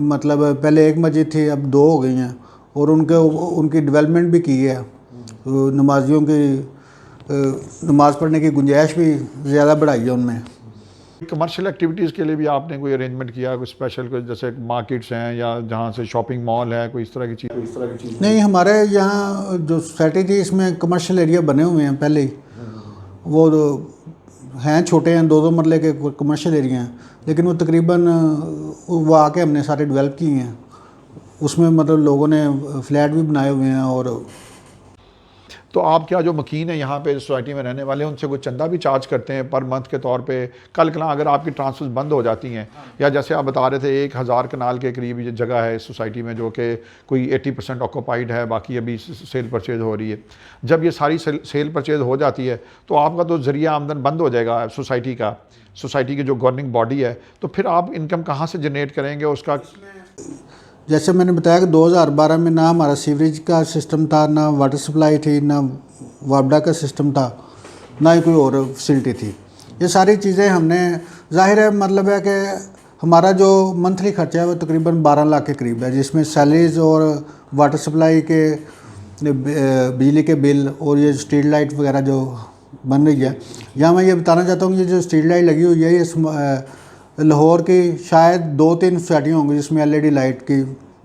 मतलब पहले 1 मस्जिद थी, अब 2 हो गई हैं और उनकी डेवलपमेंट भी की है। तो नमाजियों की नमाज़ पढ़ने की गुंजाइश भी ज़्यादा बढ़ाई है उनमें। कमर्शियल एक्टिविटीज़ के लिए भी आपने कोई अरेंजमेंट किया, कोई स्पेशल, कोई जैसे मार्केट्स हैं या जहाँ से शॉपिंग मॉल है, कोई इस तरह की चीज़? नहीं, हमारे यहाँ जो सोसाइटी थी इसमें कमर्शियल एरिया बने हुए हैं पहले ही। वो हैं छोटे हैं, 2-2 मरले के कमर्शियल एरिया हैं, लेकिन वो तकरीबन वो आके हमने सारे डेवलप किए हैं। उसमें मतलब लोगों ने फ्लैट भी बनाए हुए हैं। और तो आप क्या जो मकीन है यहाँ पे सोसाइटी में रहने वाले हैं उनसे कोई चंदा भी चार्ज करते हैं पर मंथ के तौर पे? कल कला अगर आपकी ट्रांसफर बंद हो जाती हैं, या जैसे आप बता रहे थे 1000 कनाल के करीब ये जगह है सोसाइटी में जो कि कोई 80% ऑक्यूपाइड है, बाकी अभी सेल परचेज हो रही है, जब ये सारी सेल परचेज हो जाती है तो आपका तो ज़रिया आमदन बंद हो जाएगा सोसाइटी का, सोसाइटी की जो गवर्निंग बॉडी है, तो फिर आप इनकम कहाँ से जनरेट करेंगे उसका? जैसे मैंने बताया कि 2012 में ना हमारा सीवरेज का सिस्टम था, ना वाटर सप्लाई थी, ना वापडा का सिस्टम था, ना ही कोई और फैसिलिटी थी। ये सारी चीज़ें हमने, जाहिर है मतलब है कि हमारा जो मंथली खर्चा है वो तकरीबन 12 लाख के करीब है, जिसमें सैलरीज और वाटर सप्लाई के, बिजली के बिल और ये स्ट्रीट लाइट वगैरह जो बन रही है। यहाँ मैं ये बताना चाहता हूँ कि ये जो स्ट्रीट लाइट लगी हुई है ये लाहौर की शायद 2-3 सोसाइटियाँ होंगी जिसमें LED लाइट की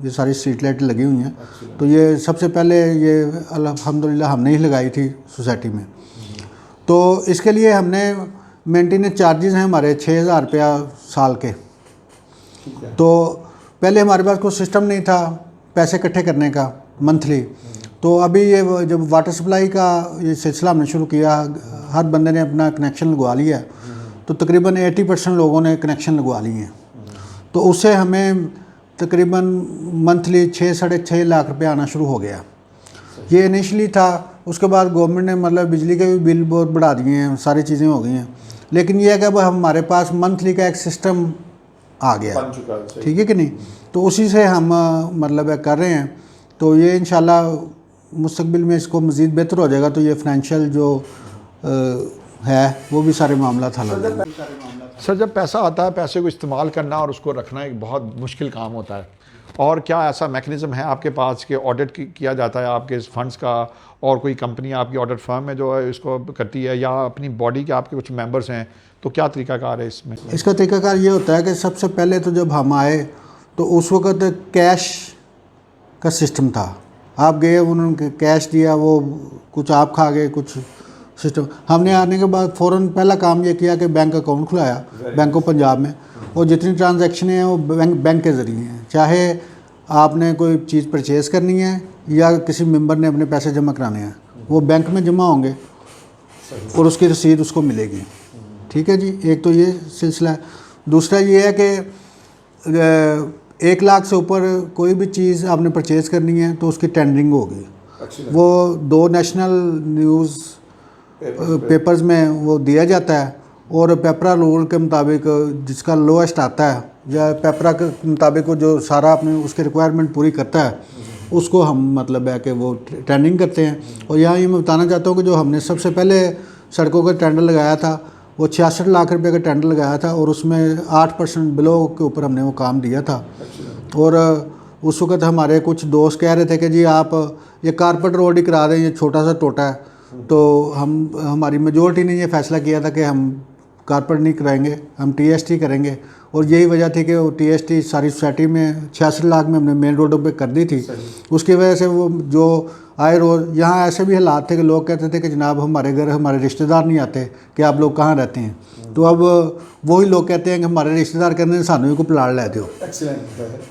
ये सारी स्ट्रीट लाइट लगी हुई हैं। तो ये सबसे पहले ये अल्हम्दुलिल्लाह हमने ही लगाई थी सोसाइटी में। तो इसके लिए हमने मेंटेनेंस चार्जेस हैं हमारे 6000 रुपया साल के। तो पहले हमारे पास कोई सिस्टम नहीं था पैसे इकट्ठे करने का मंथली। तो अभी ये जब वाटर सप्लाई का ये सिलसिला हमने शुरू किया, हर बंदे ने अपना कनेक्शन लगवा लिया, तो तकरीबन 80% लोगों ने कनेक्शन लगवा लिए हैं। तो उससे हमें तकरीबन मंथली 6-6.5 लाख रुपये आना शुरू हो गया। ये इनिशली था। उसके बाद गवर्नमेंट ने मतलब बिजली के भी बिल बहुत बढ़ा दिए हैं, सारी चीज़ें हो गई हैं, लेकिन ये है कि अब हमारे पास मंथली का एक सिस्टम आ गया, बन चुका है, सही। ठीक है कि नहीं। तो उसी से हम मतलब कर रहे हैं, तो ये इंशाल्लाह मुस्तकबिल में इसको मज़ीद बेहतर हो जाएगा, तो ये फाइनेंशियल जो है वो भी सारे मामला हल हो जाएंगे। सर, जब पैसा आता है, पैसे को इस्तेमाल करना और उसको रखना एक बहुत मुश्किल काम होता है, और क्या ऐसा मैकेनिज़्म है आपके पास कि ऑडिट किया जाता है आपके इस फंड्स का, और कोई कंपनी आपकी ऑडिट फर्म है जो है इसको करती है, या अपनी बॉडी के आपके कुछ मेंबर्स हैं, तो क्या तरीकाकार है इसमें? इसका तरीकाकार ये होता है कि सबसे पहले तो जब हम आए तो उस वक़्त कैश का सिस्टम था। आप गए, उन्होंने कैश दिया, वो कुछ आप खा गए, कुछ सिस्टम। हमने आने के बाद फ़ौरन पहला काम ये किया कि बैंक अकाउंट खुलाया बैंक ऑफ पंजाब में, और जितनी ट्रांजैक्शनें हैं वो बैंक के ज़रिए हैं। चाहे आपने कोई चीज़ परचेज़ करनी है या किसी मेंबर ने अपने पैसे जमा कराने हैं, वो बैंक में जमा होंगे और उसकी रसीद उसको मिलेगी। ठीक है जी, एक तो ये सिलसिला है। दूसरा ये है कि 1 लाख से ऊपर कोई भी चीज़ आपने परचेज़ करनी है तो उसकी टेंडरिंग होगी। वो 2 नेशनल न्यूज़ पेपर्स में वो दिया जाता है, और पेपरा रूल के मुताबिक जिसका लोएस्ट आता है या पेपरा के मुताबिक जो सारा अपने उसके रिक्वायरमेंट पूरी करता है, उसको हम मतलब है कि वो टेंडरिंग करते हैं। और यहाँ ये मैं बताना चाहता हूँ कि जो हमने सबसे पहले सड़कों का टेंडर लगाया था वो 66 लाख रुपए का टेंडर लगाया था, और उसमें 8% बिलो के ऊपर हमने वो काम दिया था। और उस वक़्त हमारे कुछ दोस्त कह रहे थे कि जी आप ये कारपेट रोड ही करा दें, ये छोटा सा टोटा है। तो हमारी मेजॉरिटी ने ये फ़ैसला किया था कि हम कारपेट नहीं कराएंगे, हम टीएसटी करेंगे। और यही वजह थी कि वो टीएसटी सारी सोसाइटी में 66 लाख में हमने मेन रोडों पे कर दी थी। उसकी वजह से वो जो आए रोज़ यहाँ ऐसे भी हालात थे कि लोग कहते थे कि जनाब हमारे घर हमारे रिश्तेदार नहीं आते, कि आप लोग कहाँ रहते हैं। तो अब वही लोग कहते हैं कि हमारे रिश्तेदार कहते हैं सानू को प्लाट लेते हो।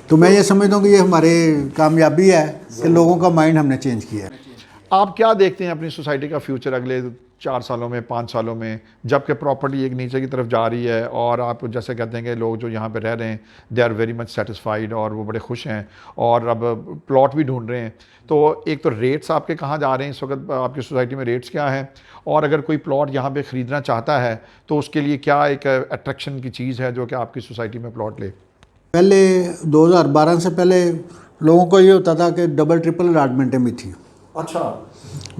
तो मैं ये समझता हूँ कि ये हमारी कामयाबी है कि लोगों का माइंड हमने चेंज किया है। आप क्या देखते हैं अपनी सोसाइटी का फ्यूचर अगले 4 सालों में, 5 सालों में, जबकि प्रॉपर्टी एक नीचे की तरफ जा रही है, और आप जैसे कहते हैं कि लोग जो यहाँ पे रह रहे हैं they are very much satisfied और वो बड़े खुश हैं, और अब प्लॉट भी ढूंढ रहे हैं। तो एक तो रेट्स आपके कहाँ जा रहे हैं इस वक्त, आपकी सोसाइटी में रेट्स क्या हैं, और अगर कोई प्लॉट यहाँ पे ख़रीदना चाहता है तो उसके लिए क्या एक अट्रैक्शन की चीज़ है जो कि आपकी सोसाइटी में प्लॉट ले? पहले 2012 से पहले लोगों को ये होता था कि डबल ट्रिपल अलाटमेंटें भी थी। अच्छा,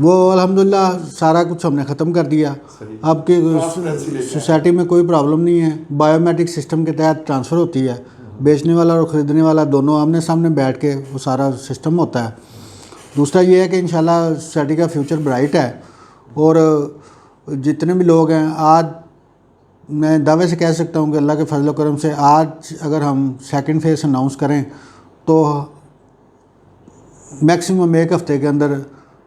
वो अल्हम्दुलिल्लाह सारा कुछ हमने ख़त्म कर दिया। अब की सोसाइटी में कोई प्रॉब्लम नहीं है। बायोमेट्रिक सिस्टम के तहत ट्रांसफ़र होती है, बेचने वाला और ख़रीदने वाला दोनों आमने सामने बैठ के वो सारा सिस्टम होता है। दूसरा ये है कि इंशाल्लाह सोसाइटी का फ्यूचर ब्राइट है, और जितने भी लोग हैं, आज मैं दावे से कह सकता हूँ कि अल्लाह के फजल करम से आज अगर हम सेकंड फेज़ अनाउंस करें तो मैक्सिमम 1 हफ़्ते के अंदर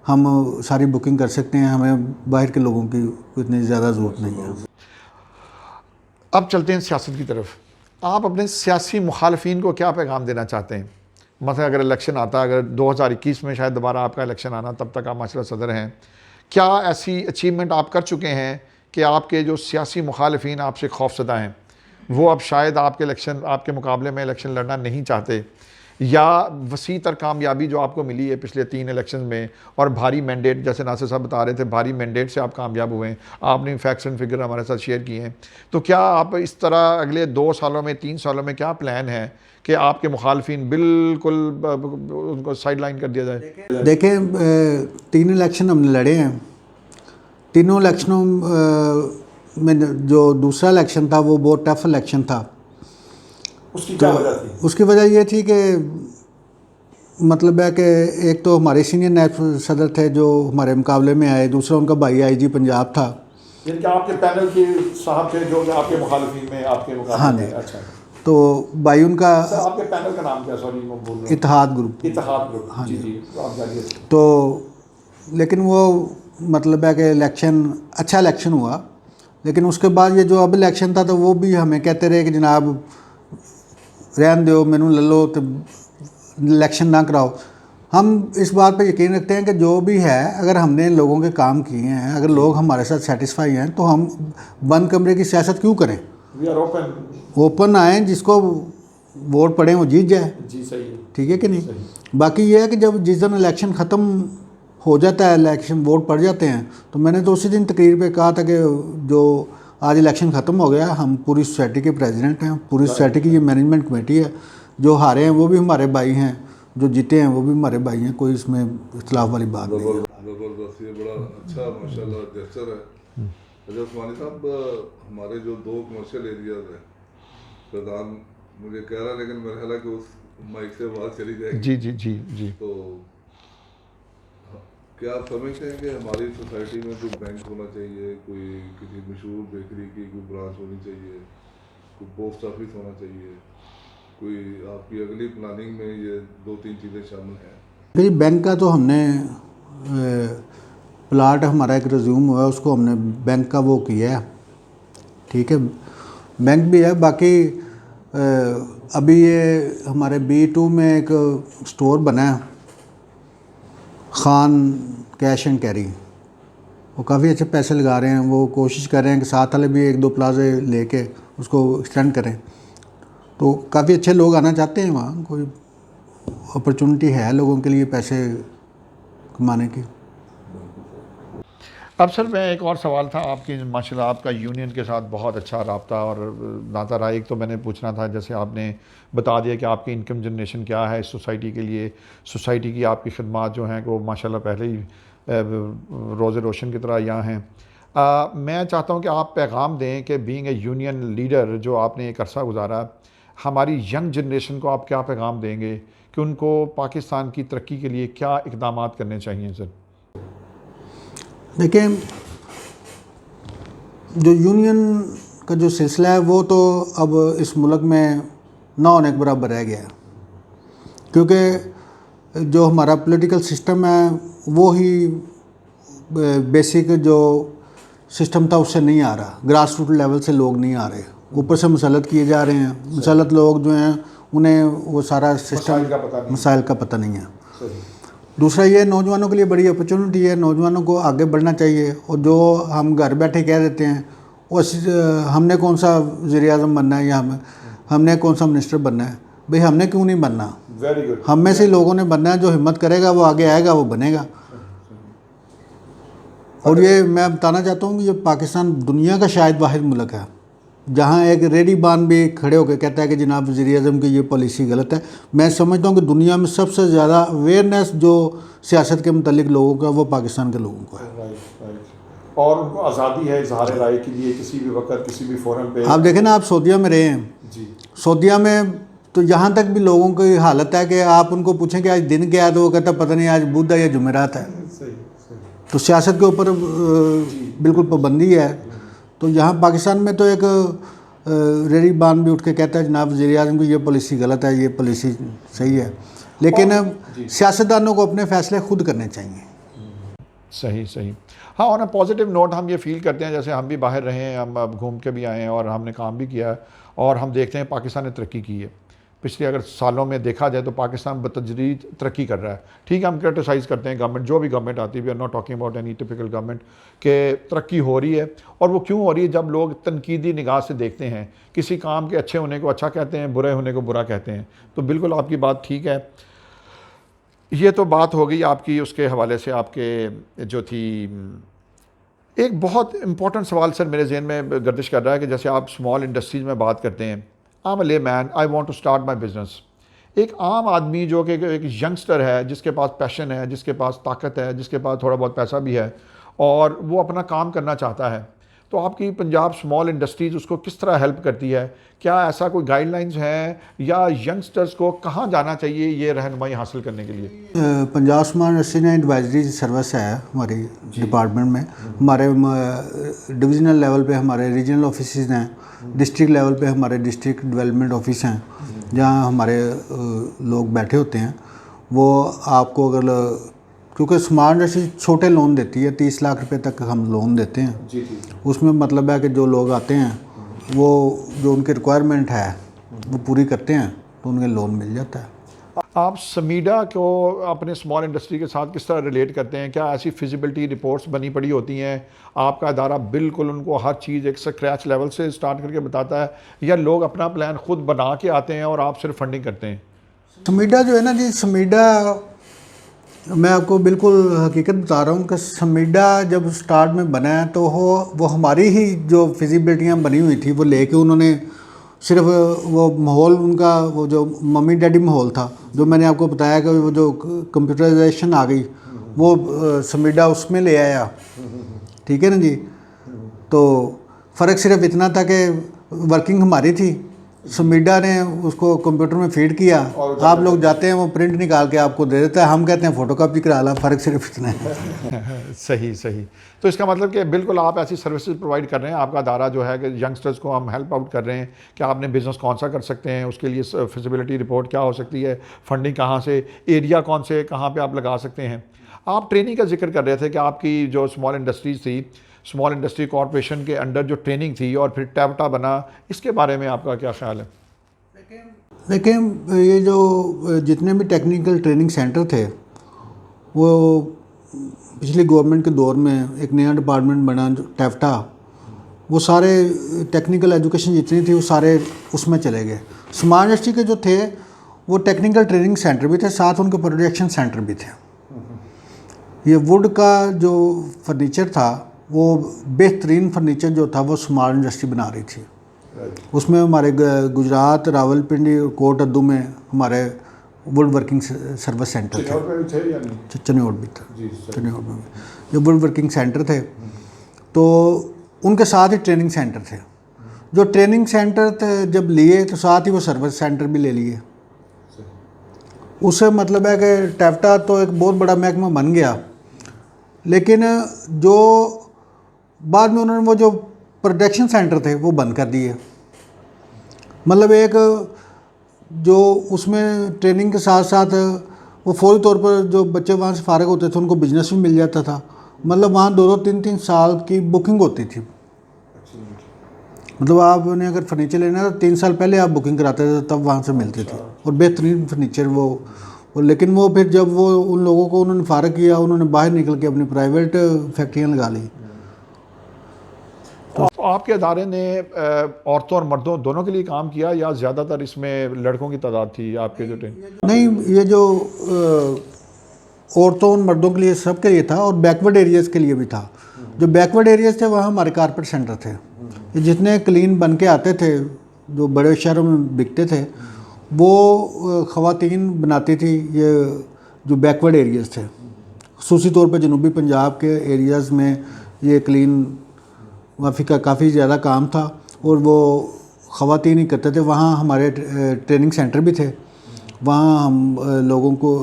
हम सारी बुकिंग कर सकते हैं। हमें बाहर के लोगों की इतनी ज़्यादा ज़रूरत नहीं है। अब चलते हैं सियासत की तरफ। आप अपने सियासी मुखालफिन को क्या पैगाम देना चाहते हैं? मतलब अगर इलेक्शन आता, अगर 2021 में शायद दोबारा आपका इलेक्शन आना, तब तक आप माशाल्लाह सदर हैं, क्या ऐसी अचीवमेंट आप कर चुके हैं कि आपके जो सियासी मुखालफिन आपसे खौफज़दा हैं वो अब शायद आपके मुकाबले में इलेक्शन लड़ना नहीं चाहते, या वसी तर कामयाबी जो आपको मिली है पिछले 3 इलेक्शन में, और भारी मैंडेट, जैसे नासिर साहब बता रहे थे, भारी मैंडेट से आप कामयाब हुए हैं, आपने फैक्ट्स एंड फिगर हमारे साथ शेयर किए हैं, तो क्या आप इस तरह अगले 2 सालों में, 3 सालों में क्या प्लान है कि आपके मुखालफिन बिल्कुल उनको साइड लाइन कर दिया जाए? देखें, 3 इलेक्शन हमने लड़े हैं। तीनों इलेक्शनों में जो दूसरा इलेक्शन था वो बहुत टफ इलेक्शन था। उसकी क्या वजह थी? उसकी वजह ये थी कि मतलब है कि एक तो हमारे सीनियर नायब सदर थे जो हमारे मुकाबले में आए, दूसरा उनका भाई आईजी पंजाब था। यानी कि आपके पैनल के साहब थे जो आपके मुखालफिन में आपके मुकाबले हाँ में? जी। अच्छा, तो भाई उनका आपके पैनल का नाम क्या? सॉरी मैं बोल रहा हूँ। इत्तेहाद ग्रुप। इत्तेहाद ग्रुप। हाँ जी जी, तो आप जानिए। तो लेकिन वो मतलब है कि इलेक्शन अच्छा इलेक्शन हुआ, लेकिन उसके बाद ये जो अब इलेक्शन था तो वो भी हमें कहते रहे कि जनाब रहन दो, मैनू ले लो, तो इलेक्शन ना कराओ। हम इस बात पे यकीन रखते हैं कि जो भी है, अगर हमने लोगों के काम किए हैं, अगर लोग हमारे साथ सेटिस्फाई हैं, तो हम बंद कमरे की सियासत क्यों करें? वी आर ओपन आए, जिसको वोट पड़े वो जीत जाए। जी, सही है। ठीक है कि नहीं? बाकी ये है कि जब जिस दिन इलेक्शन ख़त्म हो जाता है इलेक्शन, वोट पड़ जाते हैं, तो मैंने तो उसी दिन तकरीर पे कहा था कि जो आज इलेक्शन ख़त्म हो गया, हम पूरी सोसाइटी के प्रेसिडेंट हैं, पूरी सोसाइटी की ये मैनेजमेंट कमेटी है, जो हारे हैं वो भी हमारे भाई हैं, जो जीते हैं वो भी हमारे भाई हैं, कोई इसमें इख्तलाफ वाली बात नहीं है। ज़बरदस्त, ये बड़ा अच्छा माशाल्लाह जेस्चर है। अच्छा उस्मानी साहब, हमारे जो 2 कमर्शियल एरियाज हैं, प्रधान मुझे कह रहा है लेकिन मेरा ख्याल है कि उस माइक से बात चली जाएगी। जी जी जी जी। तो क्या आप समझते हैं कि हमारी सोसाइटी में कोई बैंक होना चाहिए, कोई किसी मशहूर बेकरी की कोई ब्रांच होनी चाहिए, कोई पोस्ट ऑफिस होना चाहिए, कोई आपकी अगली प्लानिंग में ये 2-3 चीज़ें शामिल हैं? देखिए बैंक का तो हमने प्लाट हमारा एक रिज्यूम हुआ है, उसको हमने बैंक का वो किया है, ठीक है, बैंक भी है। बाकी अभी ये हमारे B2 में एक स्टोर बना है, खान कैश एंड कैरी, वो काफ़ी अच्छे पैसे लगा रहे हैं, वो कोशिश कर रहे हैं कि साथ वाले भी 1-2 प्लाजे लेके उसको एक्सटेंड करें, तो काफ़ी अच्छे लोग आना चाहते हैं वहाँ, कोई अपॉर्चुनिटी है लोगों के लिए पैसे कमाने की। अब सर मैं एक और सवाल था आपकी, माशाल्लाह आपका यूनियन के साथ बहुत अच्छा राब्ता और नाता रहा। एक तो मैंने पूछना था, जैसे आपने बता दिया कि आपकी इनकम जनरेशन क्या है इस सोसाइटी के लिए, सोसाइटी की आपकी खिदमात जो हैं वो माशाल्लाह पहले ही रोज़े रोशन की तरह यहाँ हैं। मैं चाहता हूँ कि आप पैगाम दें कि बीइंग ए यूनियन लीडर जो आपने एक अरसा गुजारा, हमारी यंग जनरेशन को आप क्या पैगाम देंगे कि उनको पाकिस्तान की तरक्की के लिए क्या इक़दाम करने चाहिए सर? देखिए, जो यूनियन का जो सिलसिला है वो तो अब इस मुल्क में ना होने के बराबर रह गया है, क्योंकि जो हमारा पॉलिटिकल सिस्टम है वो ही बेसिक जो सिस्टम था उससे नहीं आ रहा, ग्रास रूट लेवल से लोग नहीं आ रहे, ऊपर से मुसलत किए जा रहे हैं, मुसलत लोग जो हैं उन्हें वो सारा सिस्टम मसाइल का पता नहीं है। दूसरा ये नौजवानों के लिए बड़ी अपॉर्चुनिटी है, नौजवानों को आगे बढ़ना चाहिए, और जो हम घर बैठे कह देते हैं उस हमने कौन सा वज़ीर-ए-आज़म बनना है या हमने कौन सा मिनिस्टर बनना है, भाई हमने क्यों नहीं बनना, वेरी गुड, हम में से लोगों ने बनना है, जो हिम्मत करेगा वो आगे आएगा, वो बनेगा। और ये मैं बताना चाहता हूँ कि ये पाकिस्तान दुनिया का शायद वाहिद मुल्क है जहाँ एक रेडीबान भी खड़े होकर कहता है कि जनाब वज़ीर-ए-आज़म की ये पॉलिसी गलत है। मैं समझता हूँ कि दुनिया में सबसे ज़्यादा अवेयरनेस जो सियासत के मुतल्लिक लोगों का वो पाकिस्तान के लोगों को है। और उनको आज़ादी है इज़हार राय के लिए किसी भी वक्त किसी भी फोरम पे। आप देखें ना, आप सऊदीया में रहे हैं जी, सऊदीया में तो यहाँ तक भी लोगों की हालत है कि आप उनको पूछें कि आज दिन क्या है तो वो कहता पता नहीं आज बुध है या जुमेरात है। तो सियासत के ऊपर बिल्कुल पाबंदी है। तो यहाँ पाकिस्तान में तो एक रेडीबान भी उठ के कहता है जनाब वज़ीर-ए-आज़म की ये पॉलिसी गलत है, ये पॉलिसी सही है, लेकिन सियासतदानों को अपने फ़ैसले खुद करने चाहिए। सही सही। हाँ, ऑन अ पॉजिटिव नोट हम ये फील करते हैं, जैसे हम भी बाहर रहे हैं, हम अब घूम के भी आए हैं और हमने काम भी किया है, और हम देखते हैं पाकिस्तान ने तरक्की की है। पिछले अगर सालों में देखा जाए तो पाकिस्तान बतदरीज तरक्की कर रहा है। ठीक है, हम क्रिटिसाइज़ करते हैं गवर्नमेंट, जो भी गवर्नमेंट आती है, we are not talking about any typical government, के तरक्की हो रही है। और वो क्यों हो रही है? जब लोग तनकीदी निगाह से देखते हैं, किसी काम के अच्छे होने को अच्छा कहते हैं, बुरे होने को बुरा कहते हैं। तो बिल्कुल आपकी बात ठीक है। ये तो बात हो गई आपकी उसके हवाले से, आपके जो थी। एक बहुत इंपॉर्टेंट सवाल सर मेरे जहन में गर्दिश कर रहा है कि जैसे आप स्मॉल इंडस्ट्रीज़ में बात करते हैं, आई am a layman, I want to start my business. एक आम आदमी जो कि एक यंगस्टर है, जिसके पास पैशन है, जिसके पास ताकत है, जिसके पास थोड़ा बहुत पैसा भी है और वो अपना काम करना चाहता है, तो आपकी पंजाब स्मॉल इंडस्ट्रीज़ उसको किस तरह हेल्प करती है? क्या ऐसा कोई गाइडलाइंस हैं या यंगस्टर्स को कहाँ जाना चाहिए ये रहनुमाई हासिल करने के लिए? पंजाब स्मॉल इंडस्ट्री ने एडवाइजरी सर्विस है हमारी डिपार्टमेंट में। हमारे डिविजनल लेवल पे हमारे रीजनल ऑफिसेज हैं, डिस्ट्रिक्ट लेवल पे हमारे डिस्ट्रिक्ट डेवलपमेंट ऑफिस हैं, जहाँ हमारे लोग बैठे होते हैं। वो आपको अगर, क्योंकि स्मॉल इंडस्ट्री छोटे लोन देती है, 30 लाख रुपए तक हम लोन देते हैं। जी जी। उसमें मतलब है कि जो लोग आते हैं वो जो उनकी रिक्वायरमेंट है वो पूरी करते हैं तो उन्हें लोन मिल जाता है। आप समीडा को अपने स्मॉल इंडस्ट्री के साथ किस तरह रिलेट करते हैं? क्या ऐसी फिजिबिलिटी रिपोर्ट्स बनी पड़ी होती हैं? आपका इदारा बिल्कुल उनको हर चीज़ एक स्क्रैच लेवल से स्टार्ट करके बताता है, या लोग अपना प्लान खुद बना के आते हैं और आप सिर्फ फंडिंग करते हैं? समीडा जो है ना जी, समीडा मैं आपको बिल्कुल हकीकत बता रहा हूँ कि समीडा जब स्टार्ट में बना है तो वो हमारी ही जो फिजिबिलिटियाँ बनी हुई थी वो लेके उन्होंने सिर्फ वो माहौल उनका वो जो मम्मी डैडी माहौल था जो मैंने आपको बताया कि वो जो कंप्यूटराइजेशन आ गई वो समीडा उसमें ले आया, ठीक है ना जी। तो फ़र्क सिर्फ इतना था कि वर्किंग हमारी थी, समीडा ने उसको कंप्यूटर में फीड किया, आप लोग जाते हैं वो प्रिंट निकाल के आपको दे देता है, हम कहते हैं फ़ोटोकॉपी करा ला, फ़र्क सिर्फ इतना है। सही सही। तो इसका मतलब कि बिल्कुल आप ऐसी सर्विसेज प्रोवाइड कर रहे हैं, आपका अदारा जो है कि यंगस्टर्स को हम हेल्प आउट कर रहे हैं कि आपने बिज़नेस कौन सा कर सकते हैं, उसके लिए फिजिबिलिटी रिपोर्ट क्या हो सकती है, फंडिंग कहाँ से, एरिया कौन से कहाँ पे आप लगा सकते हैं। आप ट्रेनिंग का जिक्र कर रहे थे कि आपकी जो स्मॉल इंडस्ट्रीज़ थी, स्मॉल इंडस्ट्री कॉरपोरेशन के अंडर जो ट्रेनिंग थी और फिर टैबटा बना, इसके बारे में आपका क्या ख्याल है? देखिए ये जो जितने भी टेक्निकल ट्रेनिंग सेंटर थे वो पिछली गवर्नमेंट के दौर में एक नया डिपार्टमेंट बना जो टैफटा, वो सारे टेक्निकल एजुकेशन जितनी थी वो सारे उसमें चले गए। स्मार्ट इंडस्ट्री के जो थे वो टेक्निकल ट्रेनिंग सेंटर भी थे, साथ उनके प्रोडक्शन सेंटर भी थे। ये वुड का जो फर्नीचर था वो बेहतरीन फर्नीचर जो था वो स्मार्ट इंडस्ट्री बना रही थी। उसमें हमारे गुजरात, रावलपिंडी, कोट अद्दू में हमारे वुड वर्किंग सर्विस सेंटर थे। चन्योड़ भी था, चन्योड़ में जो वुड वर्किंग सेंटर थे, तो उनके साथ ही ट्रेनिंग सेंटर थे। जो ट्रेनिंग सेंटर थे जब लिए तो साथ ही वो सर्विस सेंटर भी ले लिए। उससे मतलब है कि टैफटा तो एक बहुत बड़ा महकमा बन गया, लेकिन जो बाद में उन्होंने वो जो प्रोडक्शन सेंटर थे वो बंद कर दिए। मतलब एक जो उसमें ट्रेनिंग के साथ साथ वो फौरी तौर पर जो बच्चे वहाँ से फारिग होते थे उनको बिजनेस भी मिल जाता था। मतलब वहाँ 2-2, 3-3 साल की बुकिंग होती थी। मतलब आपने अगर फर्नीचर लेना है तो 3 साल पहले आप बुकिंग कराते थे तब वहाँ से मिलती थी, और बेहतरीन फर्नीचर वो। लेकिन वो फिर जब वो उन लोगों को उन्होंने फारिग किया, उन्होंने बाहर निकल के अपनी प्राइवेट फैक्ट्रियाँ लगा ली। तो आपके अदारे ने औरतों और मर्दों दोनों के लिए काम किया या ज़्यादातर इसमें लड़कों की तादाद थी आपके जो नहीं, ये जो औरतों और मर्दों के लिए सब के लिए था, और बैकवर्ड एरियाज़ के लिए भी था। जो बैकवर्ड एरियाज़ थे वहाँ हमारे कारपेट सेंटर थे। ये जितने क्लीन बन के आते थे जो बड़े शहरों में बिकते थे वो ख़वातीन बनाती थी। ये जो बैकवर्ड एरियाज़ थे, ख़ुसूसी तौर पर जनूबी पंजाब के एरियाज़ में ये क्लीन वाफ़ी का काफ़ी ज़्यादा काम था, और वो ख़वातीन ही करते थे। वहाँ हमारे ट्रेनिंग सेंटर भी थे, वहाँ हम लोगों को,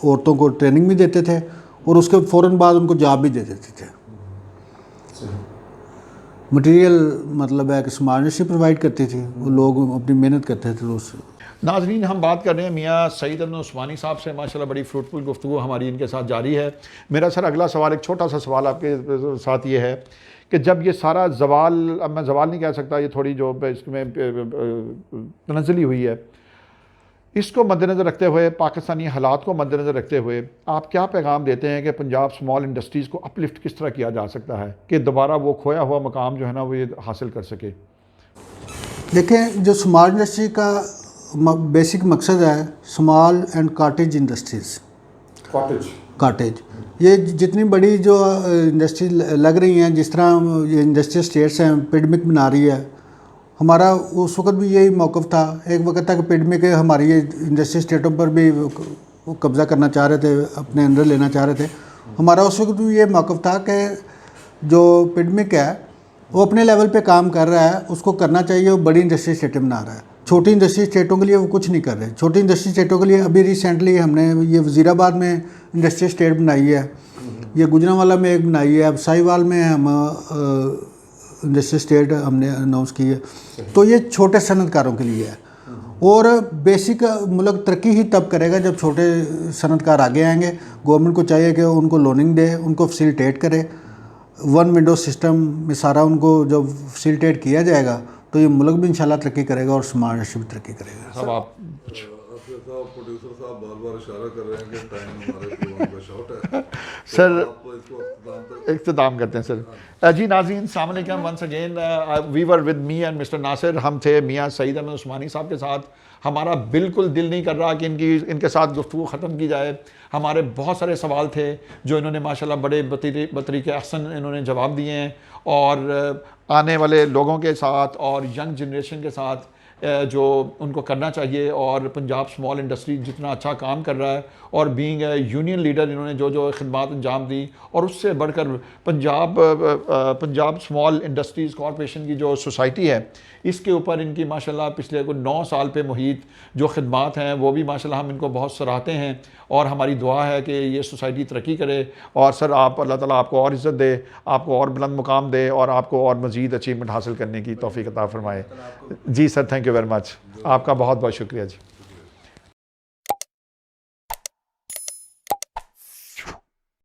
औरतों को ट्रेनिंग भी देते थे और उसके फ़ौरन बाद उनको जॉब भी दे देते थे। मटेरियल मतलब है कि स्मार्ट इंडस्ट्री प्रोवाइड करती थी, वो लोग अपनी मेहनत करते थे। तो उससे नाज़रीन, हम बात कर रहे हैं मियाँ सईद अहमद उस्मानी साहब से। माशाल्लाह बड़ी फ्रूटफुल गुफ्तगू हमारी इनके साथ जारी है। मेरा सर अगला सवाल, एक छोटा सा सवाल आपके साथ ये है कि जब ये सारा जवाल, अब मैं जवाल नहीं कह सकता, ये थोड़ी जो इसमें तनज़ली हुई है, इसको मद्देनज़र रखते हुए, पाकिस्तानी हालात को मद्देनज़र रखते हुए आप क्या पैगाम देते हैं कि पंजाब स्मॉल इंडस्ट्रीज़ को अपलिफ्ट किस तरह किया जा सकता है कि दोबारा वो खोया हुआ मकाम जो है ना वो ये हासिल कर सके? देखें, जो स्मॉल इंडस्ट्री का बेसिक मकसद है small and cottage industries, cottage, ये जितनी बड़ी जो इंडस्ट्री लग रही हैं, जिस तरह ये इंडस्ट्रियल स्टेट्स हैं, पेडमिक बना रही है, हमारा उस वक्त भी यही मौक़िफ़ था। एक वक्त तक पेडमिक हमारी ये इंडस्ट्रियल स्टेटों पर भी वो कब्ज़ा करना चाह रहे थे, अपने अंदर लेना चाह रहे थे। हमारा उस वक्त भी ये मौक़िफ़ था कि जो पेडमिक है वो अपने लेवल पे काम कर रहा है, उसको करना चाहिए। वो बड़ी इंडस्ट्रियल स्टेटें बना रहा है, छोटी इंडस्ट्री स्टेटों के लिए वो कुछ नहीं कर रहे। छोटी इंडस्ट्री स्टेटों के लिए अभी रिसेंटली हमने ये वज़ीराबाद में इंडस्ट्रियल स्टेट बनाई है, ये गुजरांवाला में एक बनाई है, अब साहिवाल में हम इंडस्ट्रियल स्टेट हमने अनाउंस की है। तो ये छोटे सनतकारों के लिए है, और बेसिक मुल्क तरक्की ही तब करेगा जब छोटे सनतकार आगे आएंगे। गवर्नमेंट को चाहिए कि उनको लोनिंग दे, उनको फैसिलिटेट करे। वन विंडो सिस्टम में सारा उनको जब फैसिलिटेट किया जाएगा तो ये मुल्क भी इंशाल्लाह तरक्की करेगा और स्मार्ट इंडस्ट्री भी तरक्की करेगा। सब आप प्रोड्यूसर साहब बार-बार इशारा कर रहे हैं कि टाइम हमारे प्रोग्राम का शॉर्ट है। सर आप इसको इख्तिताम करते हैं सर। जी नाज़रीन, अस्सलाम वालेकुम once again, we were with me and mister Nasir. हम थे मियाँ सईद अहमद उस्मानी साहब के साथ। हमारा बिल्कुल दिल नहीं कर रहा कि इनके साथ गुफ्तगू ख़त्म की जाए। हमारे बहुत सारे सवाल थे जो इन्होंने माशाल्लाह बड़े बतरीके अहसन इन्होंने जवाब दिए हैं, और आने वाले लोगों के साथ और यंग जनरेशन के साथ जो उनको करना चाहिए, और पंजाब स्मॉल इंडस्ट्री जितना अच्छा काम कर रहा है, और बीइंग यूनियन लीडर इन्होंने जो खिदमात अंजाम दी, और उससे बढ़कर पंजाब स्मॉल इंडस्ट्रीज़ कॉरपोरेशन की जो सोसाइटी है इसके ऊपर इनकी माशाल्लाह पिछले 9 साल पे मुहित जो खिदमात हैं वो भी माशाल्लाह हम इनको बहुत सराहते हैं, और हमारी दुआ है कि ये सोसाइटी तरक्की करे। और सर आप अल्लाह ताला आपको और इज़्ज़त दे, आपको और बुलंद मुकाम दे, और आपको और मज़ीद अचीवमेंट हासिल करने की तौफीक अता फरमाए। जी sir, thank you very much, आपका बहुत बहुत शुक्रिया जी।